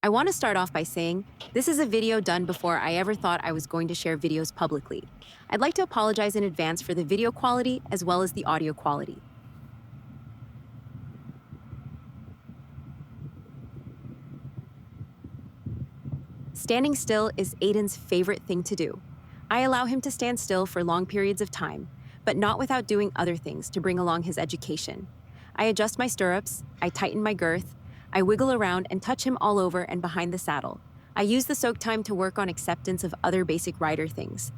I want to start off by saying this is a video done before I ever thought I was going to share videos publicly. I'd like to apologize in advance for the video quality as well as the audio quality. Standing still is Aiden's favorite thing to do. I allow him to stand still for long periods of time, but not without doing other things to bring along his education. I adjust my stirrups, I tighten my girth, I wiggle around and touch him all over and behind the saddle. I use the soak time to work on acceptance of other basic rider things.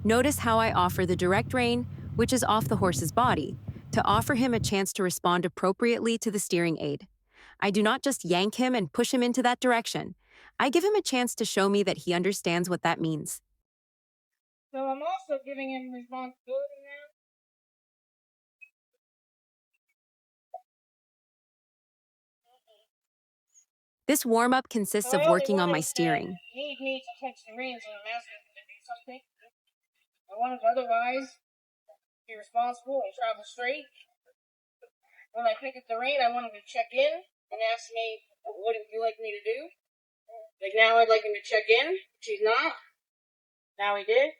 Notice how I offer the direct rein, which is off the horse's body, to offer him a chance to respond appropriately to the steering aid. I do not just yank him and push him into that direction. I give him a chance to show me that he understands what that means. So I'm also giving him responsibility now. This warm-up consists So of I only working on my wanted that steering. he needs to touch the reins when I'm asking him to do something. I wanted to otherwise be responsible and travel straight. When I pick up the rein, I want him to check in and ask me, what would you like me to do? Like now I'd like him to check in, which he's not. Now he did.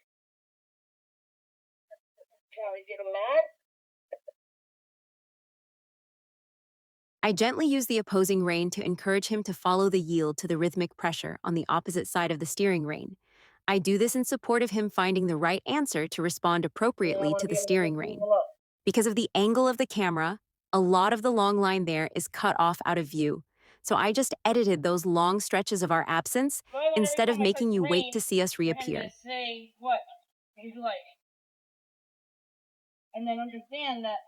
Now he did him mad. I gently use the opposing rein to encourage him to follow the yield to the rhythmic pressure on the opposite side of the steering rein. I do this in support of him finding the right answer to respond And I appropriately want to to be the able to steering make him rein. pull up. Because of the angle of the camera, a lot of the long line there is cut off out of view. So I just edited those long stretches of our absence So I want every instead of time I touch making the you wait rein to see us for him to reappear. say what he'd like. And then understand that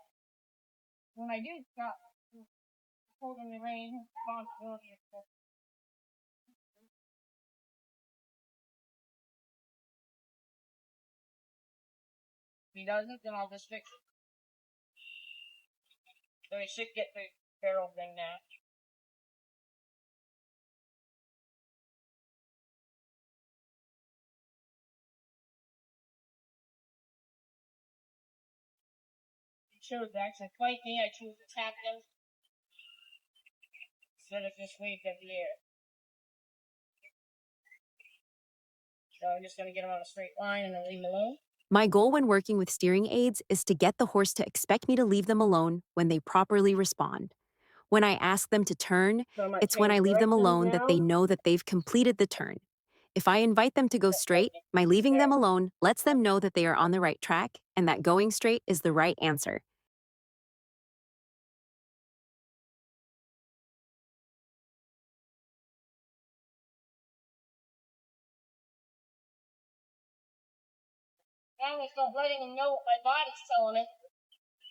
when I do stop holding the rein, responsibility is for. If he doesn't, then I'll just fix it. So he should get the barrel thing now. He chose to actually fight me. I chose to tap him instead of just waved at the air. So I'm just gonna get him on a straight line and then leave him alone. My goal when working with steering aids is to get the horse to expect me to leave them alone when they properly respond. When I ask them to turn, So I might it's when I change leave them directions alone that now. they know that they've completed the turn. If I invite them to go straight, my leaving them alone lets them know that they are on the right track and that going straight is the right answer. Now I'm gonna start letting him know what my body's telling him.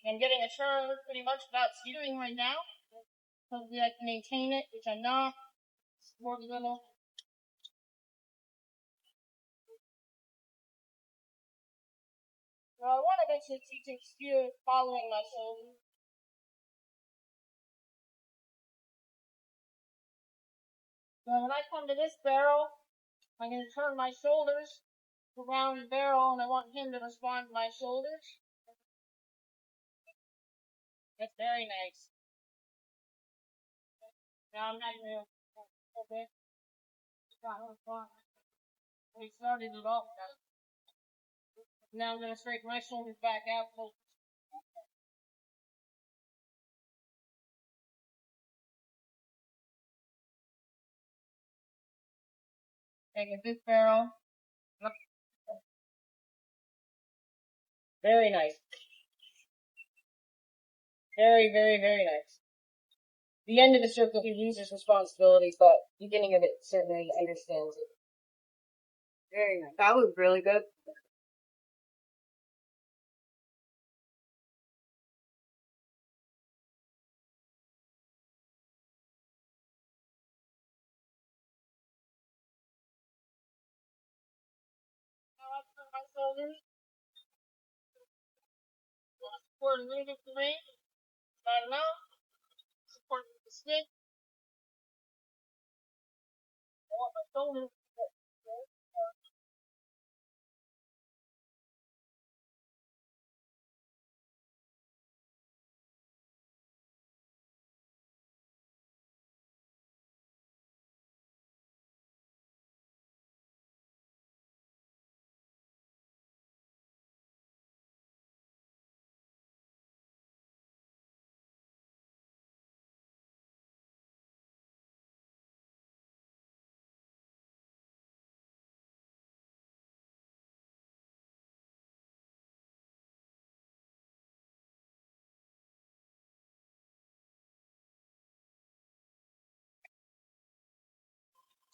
I'm getting a turn pretty much about steering right now. Hopefully I can maintain it, which I'm not. More little. So I want to eventually teach him steer following my shoulder. So when I come to this barrel, I'm going to turn my shoulders around the barrel, and I want him to respond to my shoulders. That's very nice. Now I'm not even okay. We started it off. Now I'm going to straighten my shoulders back out. Take this barrel. Very nice. Very, very, very nice. The end of the circle, he loses responsibility, but beginning of it, certainly understands it. Very nice. That was really good. shoulders. Support a little bit for me. Not enough. Support with the stick. I want my shoulders to get good.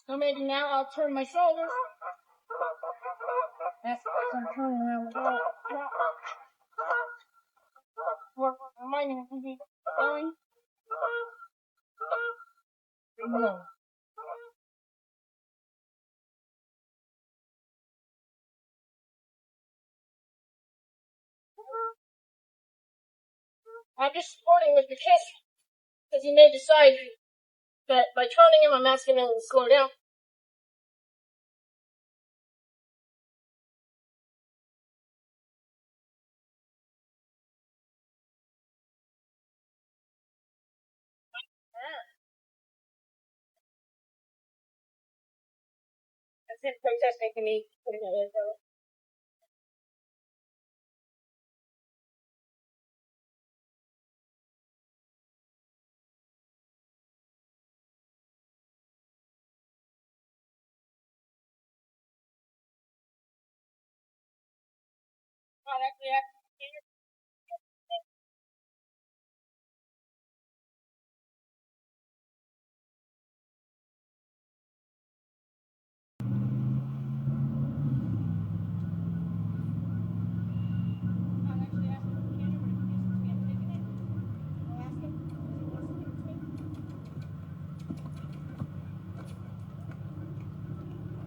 So maybe now I'll turn my shoulders. That's I'm turning around. Work reminding me to keep going. No. I'm just supporting with the kick because he may decide that by turning him, I'm asking him to slow down. That's him protesting to me.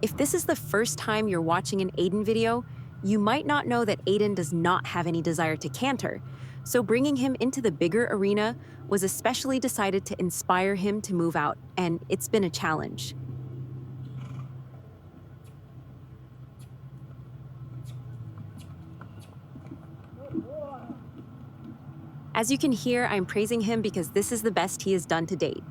If this is the first time you're watching an Aiden video, you might not know that Aiden does not have any desire to canter, so bringing him into the bigger arena was especially decided to inspire him to move out, and it's been a challenge. As you can hear, I'm praising him because this is the best he has done to date.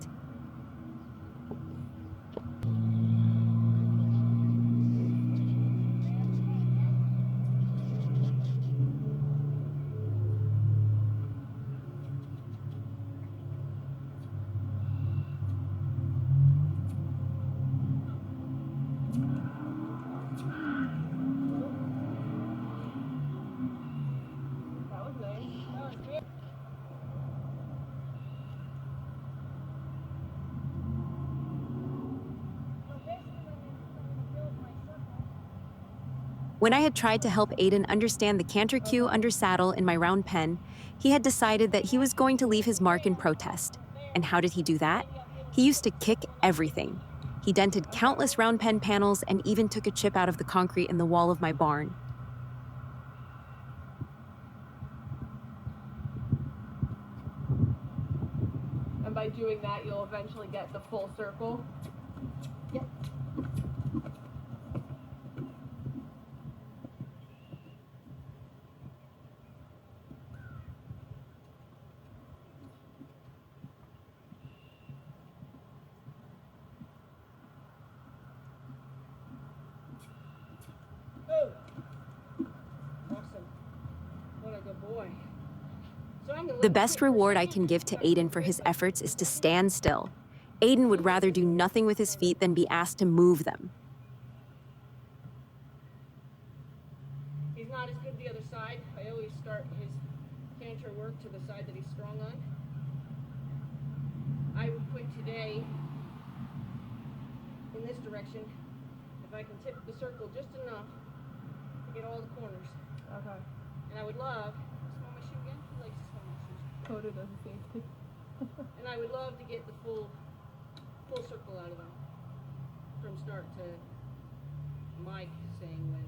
When I had tried to help Aiden understand the canter cue under saddle in my round pen, he had decided that he was going to leave his mark in protest. And how did he do that? He used to kick everything. He dented countless round pen panels and even took a chip out of the concrete in the wall of my barn. And by doing that, you'll eventually get the full circle. Yep. Oh, awesome. What a good boy. The best reward I can give to Aiden for his efforts is to stand still. Aiden would rather do nothing with his feet than be asked to move them. He's not as good the other side. I always start his canter work to the side that he's strong on. I would quit today in this direction if I can tip the circle just enough to get all the corners. Okay. And I would love, smell my shoe again? He likes to smell my shoes. Coda doesn't say anything. And I would love to get the full circle out of them from start to Mike saying when.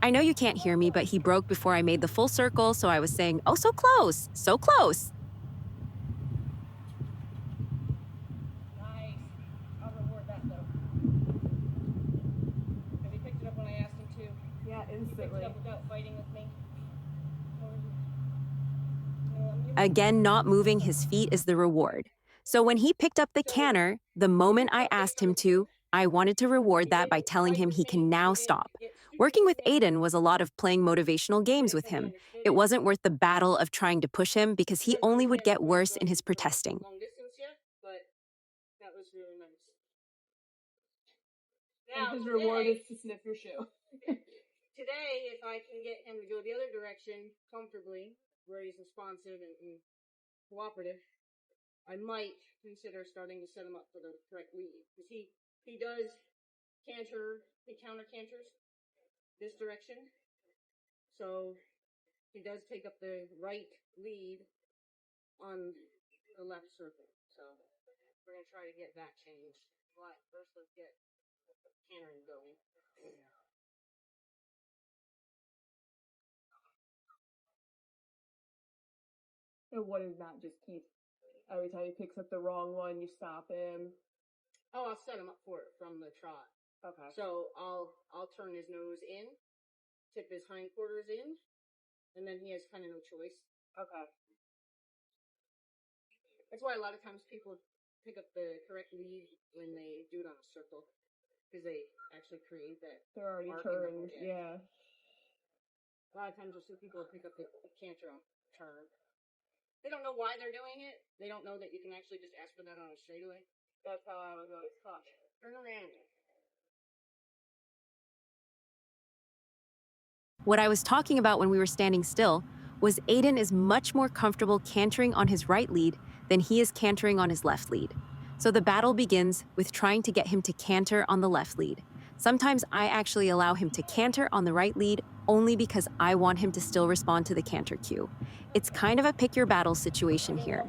I know you can't hear me, but he broke before I made the full circle, so I was saying, oh, so close, so close. Nice. I'll reward that though. Because he picked it up when I asked him to. Yeah, He picked instantly. it up without fighting with me. Again, not moving his feet is the reward. So when he picked up the canter, the moment I asked him to, I wanted to reward that by telling him he can now stop. Working with Aiden was a lot of playing motivational games with him. It wasn't worth the battle of trying to push him because he only would get worse in his protesting. Long distance yet, but that was really nice. And his reward is to sniff your shoe. Today, if I can get him to go the other direction comfortably, where he's responsive and cooperative, I might consider starting to set him up for the correct lead. Because he does he counter canters this direction. So he does take up the right lead on the left circle. So we're going to try to get that changed. But first, let's get cantering going. And what is that? Just keep, every time he picks up the wrong one, you stop him. Oh, I'll set him up for it from the trot. Okay. So I'll turn his nose in, tip his hindquarters in, and then he has kind of no choice. Okay. That's why a lot of times people pick up the correct lead when they do it on a circle, because they actually create that. They're already arc in the turned, hole. yeah. A lot of times you'll see people pick up the canter on turn. They don't know why they're doing it. They don't know that you can actually just ask for that on a straightaway. That's how I was always taught. Turn around. What I was talking about when we were standing still was Aiden is much more comfortable cantering on his right lead than he is cantering on his left lead. So the battle begins with trying to get him to canter on the left lead. Sometimes I actually allow him to canter on the right lead only because I want him to still respond to the canter cue. It's kind of a pick your battle situation here.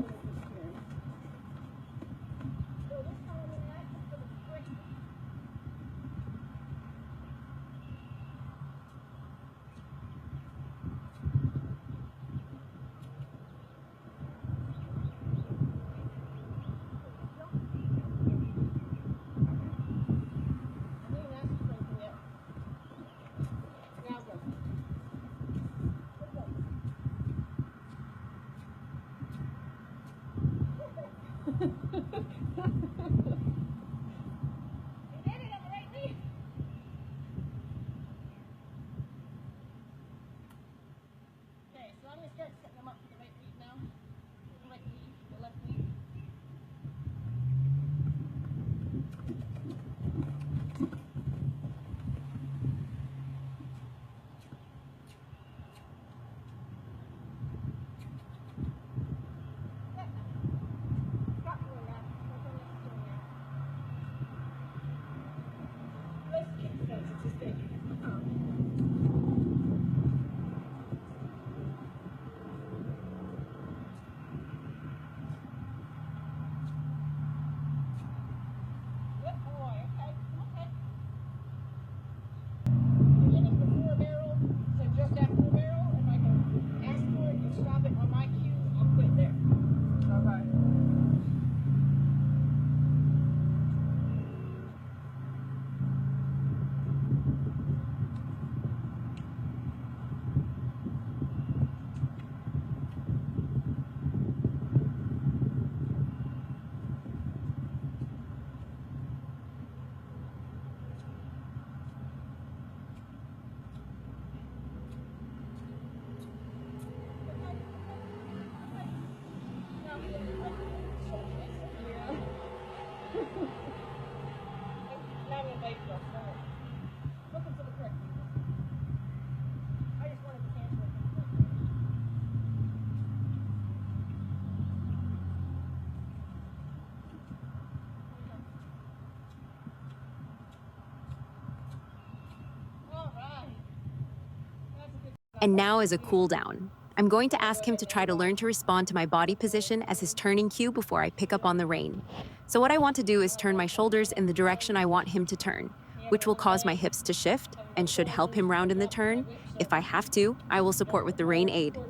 And now is a cool down. I'm going to ask him to try to learn to respond to my body position as his turning cue before I pick up on the rein. So what I want to do is turn my shoulders in the direction I want him to turn. which will cause my hips to shift and should help him round in the turn. If I have to, I will support with the rein aid. Good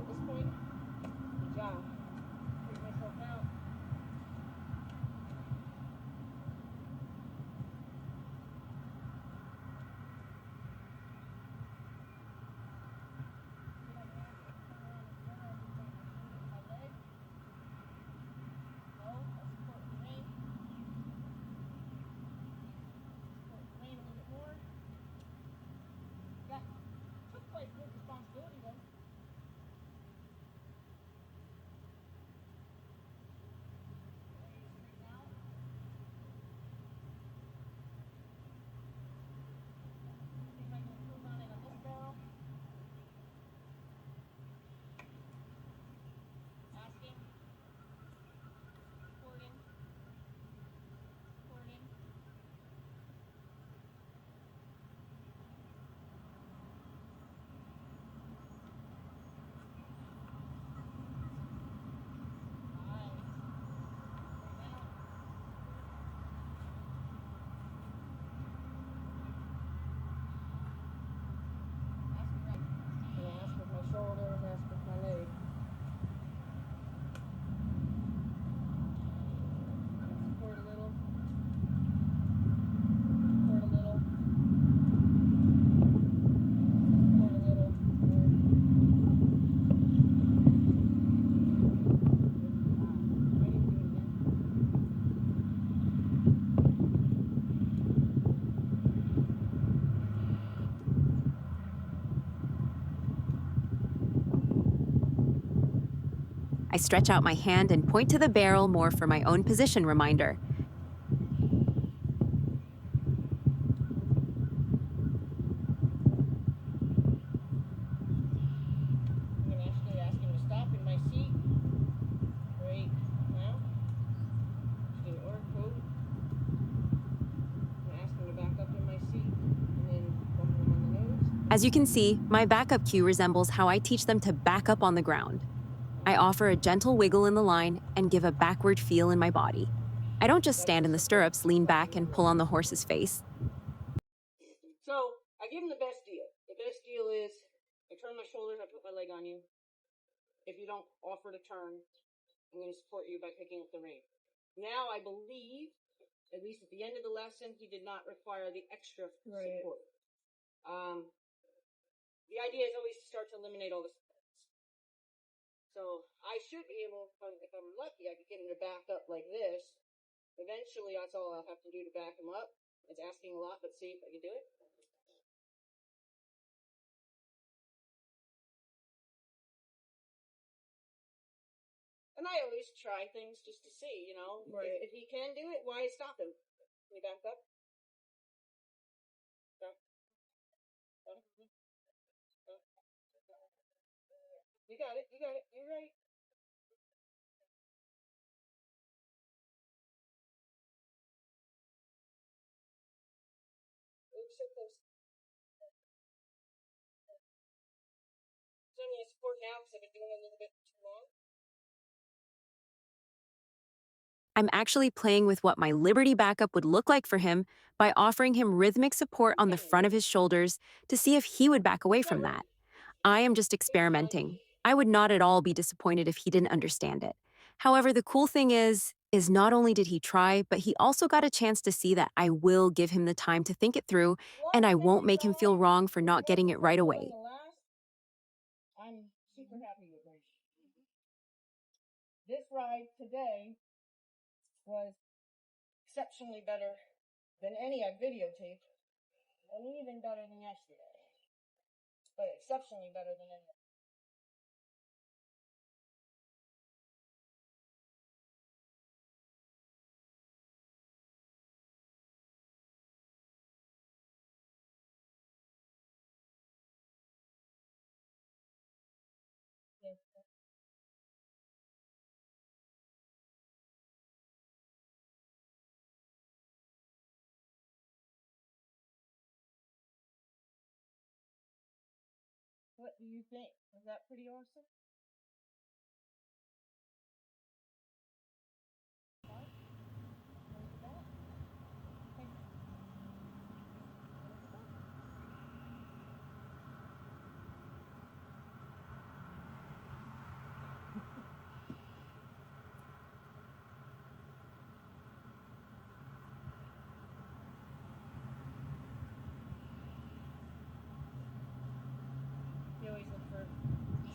job. Take myself out. Ask with my shoulders, ask with my leg. Support a little. Support a little. Support a little. Ready to do it again. I stretch out my hand and point to the barrel more for my own position reminder. I'm going to actually ask him to stop in my seat. Right now. Or quote. I'm going to ask him to back up in my seat and then bump him on the nose. As you can see, my backup cue resembles how I teach them to back up on the ground. I offer a gentle wiggle in the line and give a backward feel in my body. I don't just stand in the stirrups, lean back, and pull on the horse's face. So, I give him the best deal. The best deal is I turn my shoulders, I put my leg on you. If you don't offer to turn, I'm going to support you by picking up the rein. Now, I believe, at least at the end of the lesson, he did not require the extra support. The idea is always to start to eliminate all the supports. So, I should be able, if I'm lucky, I could get him to back up like this. Eventually, that's all I'll have to do to back him up. It's asking a lot, but see if I can do it. And I always try things just to see, you know. Right. If he can do it, why stop him? Can you back up? Stop. Stop. Stop. You got it. You got it. You're right. Oops, so close. So I'm going to support now because I've been doing it a little bit too long. I'm actually playing with what my Liberty backup would look like for him by offering him rhythmic support on the front of his shoulders to see if he would back away from that. I am just experimenting. I would not at all be disappointed if he didn't understand it. However, the cool thing is not only did he try, but he also got a chance to see that I will give him the time to think it through, and I won't make him feel wrong for not getting it right away. I'm super happy with my This ride today was exceptionally better than any I videotaped, and even better than yesterday. But exceptionally better than any. What do you think? Is that pretty awesome?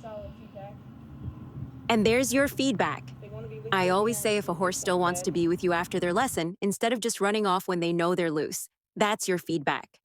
solid feedback. And there's your feedback. They want to be with I you always again. say if a horse still wants to be with you after their lesson, instead of just running off when they know they're loose, that's your feedback.